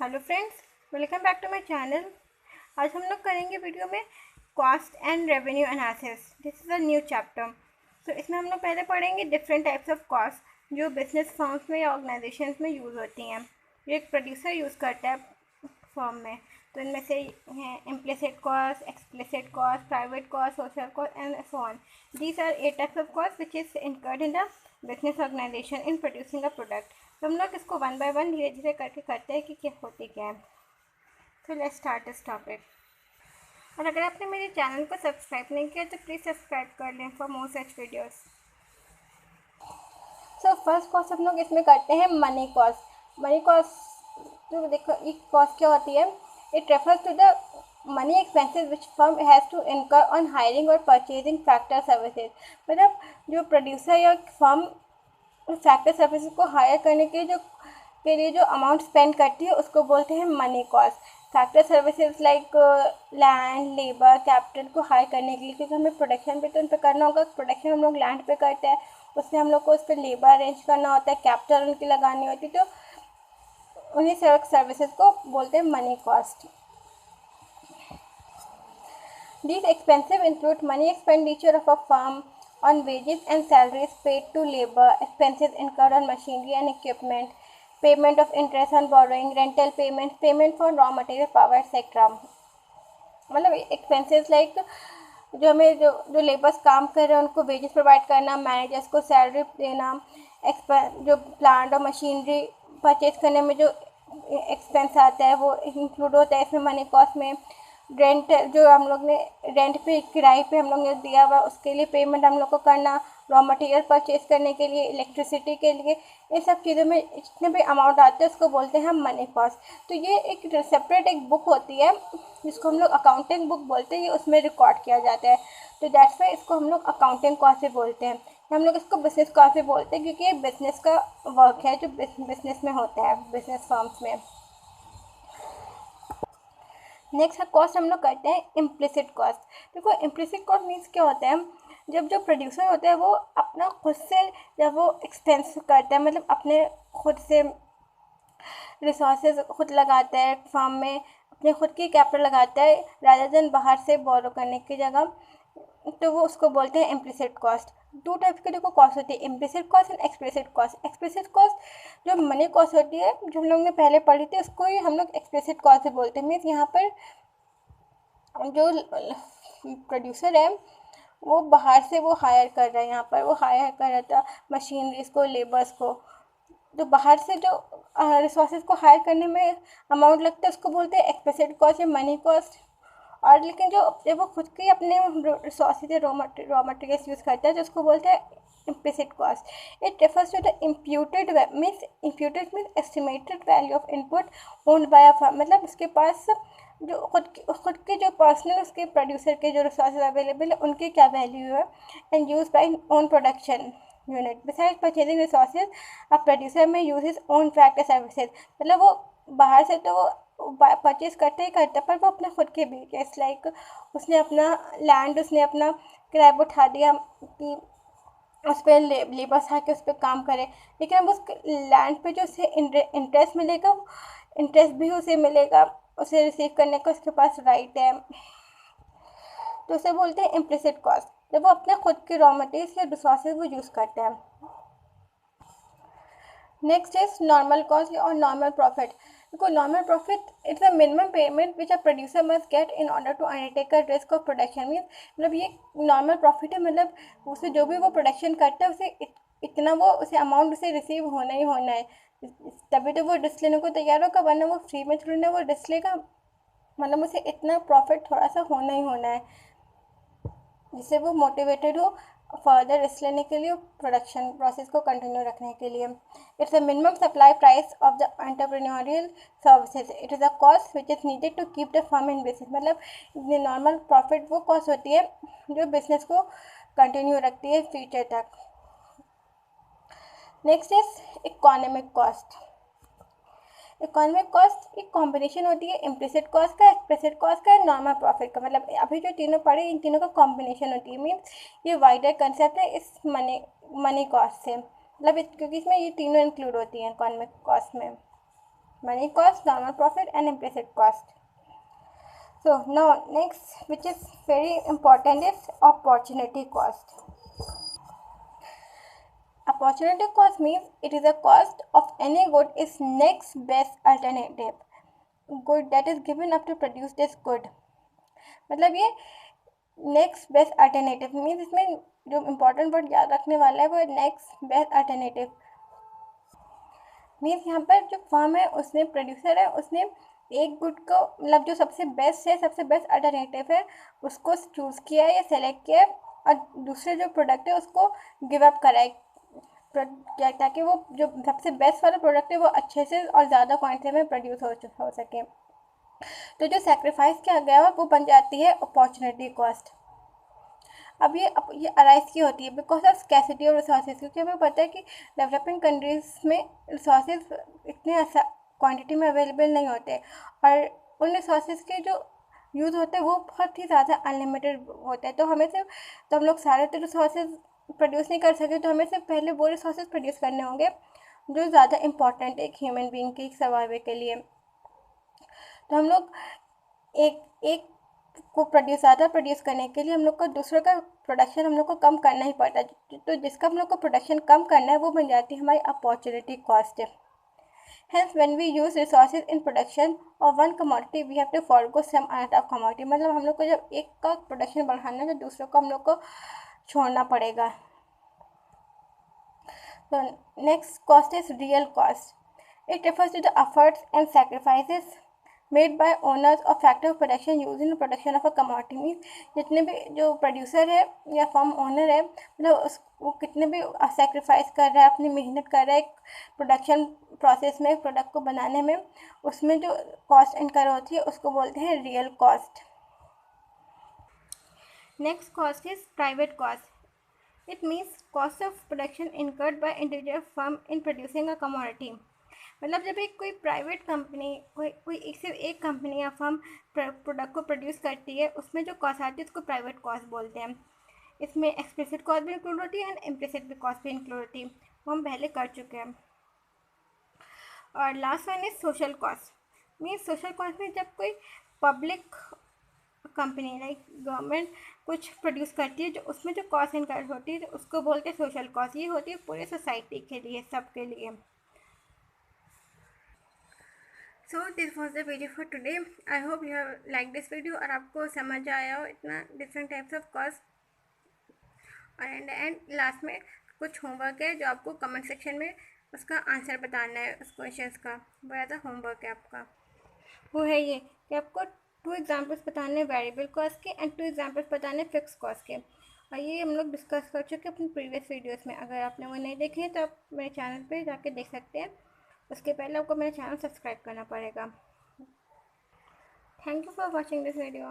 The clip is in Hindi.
Hello friends, welcome back to my channel. आज हम लोग करेंगे वीडियो में cost and revenue analysis. This is a new chapter. तो इसमें हम लोग पहले पढ़ेंगे डिफरेंट टाइप्स ऑफ कॉस्ट जो बिजनेस फर्म्स में या ऑर्गेनाइजेशंस में यूज़ होती हैं, जो एक प्रोड्यूसर यूज़ करता है फर्म में। तो इनमें से हैं implicit cost, explicit cost, private cost, social cost and so on. These are 8 types of cost which is incurred in the business organisation in producing a product. तो हम लोग इसको वन बाय वन धीरे धीरे करके करते हैं कि क्या होती क्या है। तो लेट्स स्टार्ट दिस टॉपिक। और अगर आपने मेरे चैनल को सब्सक्राइब नहीं किया तो प्लीज़ सब्सक्राइब कर लें for more such videos. So first cost हम लोग इसमें करते हैं मनी कॉस्ट। मनी कॉस्ट तो देखो ये कॉस्ट क्या होती है। It refers to the money expenses which firm has to incur on hiring और परचेजिंग फैक्टर सर्विसेज। मतलब जो प्रोड्यूसर या फर्म फैक्टर सर्विसेज को हायर करने के लिए जो अमाउंट स्पेंड करती है उसको बोलते हैं money cost. Factor services like land, labour, capital को हायर करने के लिए, क्योंकि हमें प्रोडक्शन पे तो उन पर करना होगा। प्रोडक्शन हम लोग लैंड पे करते हैं, उसमें हम लोग को उस पर लेबर अरेंज करना होता है, कैपिटल उनकी लगानी होती है, तो उन्हीं सर्विसेज को बोलते हैं money cost. These expenses include money expenditure of a firm on wages and salaries paid to labor, expenses incurred on machinery and equipment, payment of interest on borrowing, rental payments, payment for raw material, power, etc. मतलब एक्सपेंसेस लाइक जो हमें जो लेबर्स काम कर रहे हैं उनको वेजेस प्रोवाइड करना, मैनेजर्स को सैलरी देना, जो प्लांट और मशीनरी परचेज करने में जो एक्सपेंस आता है वो इंक्लूड होता है इसमें मनी कॉस्ट में। रेंट जो हम लोग ने रेंट पे किराए पे हम लोग ने दिया हुआ उसके लिए पेमेंट हम लोग को करना, रॉ मटेरियल परचेज करने के लिए, इलेक्ट्रिसिटी के लिए, इन सब चीज़ों में जितने भी अमाउंट आते हैं उसको बोलते हैं हम मनी कॉस्ट। तो ये एक सेपरेट एक बुक होती है जिसको हम लोग अकाउंटिंग बुक बोलते हैं, ये उसमें रिकॉर्ड किया जाता है। तो दैट्स वाई इसको हम लोग अकाउंटिंग कॉस्ट से बोलते हैं। हम लोग इसको बिजनेस कॉस्ट से बोलते हैं क्योंकि ये बिजनेस का वर्क है जो बिजनेस में होता है, बिजनेस फर्म्स में। नेक्स्ट कॉस्ट हम लोग करते हैं इम्प्लिसिट कॉस्ट। देखो इम्प्लिसिट कॉस्ट मीन्स क्या होता है, जब जो प्रोड्यूसर होता है वो अपना खुद से जब वो एक्सपेंस करता है, मतलब अपने खुद से रिसोर्सेज खुद लगाता है फार्म में, अपने खुद की कैपिटल लगाता है रादर देन बाहर से बोरो करने की जगह, तो वो उसको बोलते हैं इम्प्लिसिट कॉस्ट। दो टाइप की देखो कॉस्ट होती है, implicit cost and explicit cost. Explicit cost जो मनी कॉस्ट होती है जो हम लोग ने पहले पढ़ी थी उसको ही हम लोग एक्सप्लिसिट कॉस्ट से बोलते हैं। मीन्स यहाँ पर जो प्रोड्यूसर है वो बाहर से वो हायर कर रहा है, यहाँ पर वो हायर कर रहा था मशीनरीज को, लेबर्स को। तो बाहर से जो रिसोर्सेज को हायर करने में अमाउंट लगता है उसको बोलते हैं एक्सप्लिसिट कॉस्ट या मनी कॉस्ट। और लेकिन जो जब वो खुद के अपने रिसोर्सेज या रॉ मटेरियल्स यूज़ करता है तो उसको बोलते हैं implicit cost. It refers to the imputed means estimated value of input owned by a firm। मतलब उसके पास जो खुद के जो पर्सनल उसके प्रोड्यूसर के जो रिसोर्सेज अवेलेबल है उनकी क्या वैल्यू है, and use by own production unit. Beside purchasing resources a producer may use his own factor services. मतलब वो बाहर से तो वो परचेज करते ही करता है पर वो अपने खुद के भी, जैसे लाइक उसने अपना लैंड उसने अपना किराए पर उठा दिया कि उस पर लेबर्स आके उस पर काम करे, लेकिन अब उस लैंड पे जो उसे इंटरेस्ट मिलेगा इंटरेस्ट भी उसे मिलेगा, उसे रिसीव करने का उसके पास राइट है। तो उसे बोलते हैं इम्प्लिसिट कॉस्ट, जब वो अपने खुद के रॉ मटेरियल या रिसोर्सेज वो यूज़ करते हैं। नेक्स्ट इज नॉर्मल कॉस्ट और नॉर्मल प्रॉफिट। देखो normal profit it's a minimum payment which a producer must get in order to undertake a risk of production. Means मतलब ये नॉर्मल प्रॉफिट है, मतलब उसे जो भी वो प्रोडक्शन करता है उसे इतना वो उसे अमाउंट उसे रिसीव होना ही होना है, तभी तो वो रिस्क लेने को तैयार होगा, वरना वो फ्री में थोड़ी ना वो रिस्क लेगा। मतलब उसे इतना प्रॉफिट थोड़ा सा होना ही होना है जिससे वो मोटिवेटेड हो फर्दर रिस्क लेने के लिए, प्रोडक्शन प्रोसेस को कंटिन्यू रखने के लिए। It's a minimum supply price of the entrepreneurial services. It is a cost which is needed to keep the firm in business. मतलब नॉर्मल प्रॉफिट वो कॉस्ट होती है जो बिजनेस को कंटिन्यू रखती है फ्यूचर तक। Next is economic cost. Economic cost एक कॉम्बिनेशन होती है इम्प्लिसिट कॉस्ट का, एक्सप्लिसिट कॉस्ट का, नॉर्मल प्रॉफिट का। मतलब अभी जो तीनों पढ़े इन तीनों का कॉम्बिनेशन होती है। मीन्स ये वाइडर कंसेप्ट है इस मनी कॉस्ट से, मतलब क्योंकि इसमें ये तीनों इंक्लूड होती हैं इकोनॉमिक कॉस्ट में। money cost, normal profit, and implicit cost. So now next, which is very important, is opportunity cost. Opportunity cost means it is the cost of any good is next best alternative good that is given up to produce this good. मतलब ये नेक्स्ट बेस्ट अल्टरनेटिव मीन्स इसमें जो इम्पोर्टेंट वर्ड याद रखने वाला है वो नेक्स्ट बेस्ट अल्टरनेटिव मीन्स यहाँ पर जो फर्म है उसने प्रोड्यूसर है उसने एक गुड को मतलब जो सबसे बेस्ट है सबसे बेस्ट अल्टरनेटिव है उसको चूज़ किया है या सेलेक्ट किया है और दूसरे जो प्रोडक्ट है उसको गिव अप करा है ताकि वो जो सबसे बेस्ट वाला प्रोडक्ट है वो अच्छे से और ज़्यादा क्वांटिटी में प्रोड्यूस हो सके। तो जो सेक्रीफाइस किया गया है वो बन जाती है अपॉर्चुनिटी कॉस्ट। अब ये अराइज की होती है because of scarcity of resources, क्योंकि हमें पता है कि डेवलपिंग कंट्रीज़ में रिसोर्सेज इतने क्वांटिटी में अवेलेबल नहीं होते और उन रिसोर्सेज के जो यूज़ होते हैं वो बहुत ही ज़्यादा अनलिमिटेड होते हैं। तो हम लोग सारे तो रिसोर्सेज प्रोड्यूस नहीं कर सकते, तो हमें सिर्फ पहले वो रिसोर्सेज प्रोड्यूस करने होंगे जो ज़्यादा इम्पॉर्टेंट है एक ह्यूमन बीइंग के सर्वाइवल के लिए। तो हम लोग एक को ज़्यादा प्रोड्यूस करने के लिए हम लोग को दूसरे का प्रोडक्शन हम लोग को कम करना ही पड़ता है। तो जिसका हम लोग को प्रोडक्शन कम करना है वो बन जाती है हमारी opportunity cost. Hence, when we use resources in production of one commodity, we have to forego some other commodity. मतलब हम लोग को जब एक का प्रोडक्शन बढ़ाना है तो दूसरों को हम लोग को छोड़ना पड़ेगा। So next cost is real cost. It refers to the efforts and sacrifices made by owners or factor of production used in the production of a commodity. Means जितने भी जो प्रोड्यूसर है या फर्म ओनर है मतलब वो कितने भी सेक्रीफाइस कर रहा है अपनी मेहनत कर रहा है प्रोडक्शन प्रोसेस में प्रोडक्ट को बनाने में, उसमें जो कॉस्ट इनकर होती है उसको बोलते हैं real cost. Next cost is private cost. It means cost of production incurred by individual firm in producing a commodity. मतलब जब कोई प्राइवेट कंपनी कोई सिर्फ एक कंपनी या फर्म प्रोडक्ट को प्रोड्यूस करती है उसमें जो कॉस्ट आती है उसको प्राइवेट कॉस्ट बोलते हैं। इसमें एक्सप्लिसिट कॉस्ट भी इंक्लूड होती है एंड इम्प्लिसिट भी कॉस्ट भी इंक्लूड होती है, वो हम पहले कर चुके हैं। और last one is social cost. Means social cost में जब कोई पब्लिक कंपनी लाइक गवर्नमेंट कुछ प्रोड्यूस करती है जो उसमें जो कॉस्ट इनकर होती है उसको बोलते हैं सोशल कॉस्ट। ये होती है पूरे सोसाइटी के लिए, सबके लिए। So this was the video for today. I hope you have like this video और आपको समझ आया हो इतना डिफरेंट टाइप्स ऑफ कॉस्ट। और एंड लास्ट में कुछ होमवर्क है जो आपको कमेंट सेक्शन में उसका आंसर बताना है उस क्वेश्चंस का, वो ज़्यादा होमवर्क है आपका। वो है ये कि आपको 2 एग्जाम्पल्स बताने वेरिएबल कॉस्ट के एंड 2 एग्जाम्पल्स बताने फिक्स कॉस्ट के। और ये हम लोग डिस्कस कर चुके हैं अपनी प्रीवियस वीडियोस में। अगर आपने वो नहीं देखे हैं तो आप मेरे चैनल पे जाके देख सकते हैं। उसके पहले आपको मेरा चैनल सब्सक्राइब करना पड़ेगा। Thank you for watching this video.